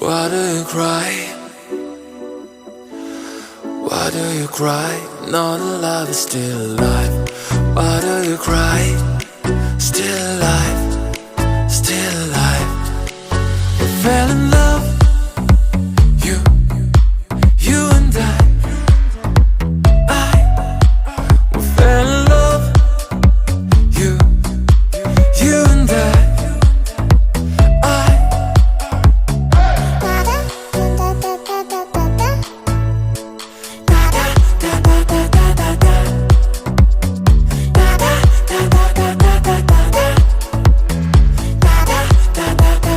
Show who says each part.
Speaker 1: Why do you cry? Why do you cry? No, the love is still alive. Why do you cry? Still alive.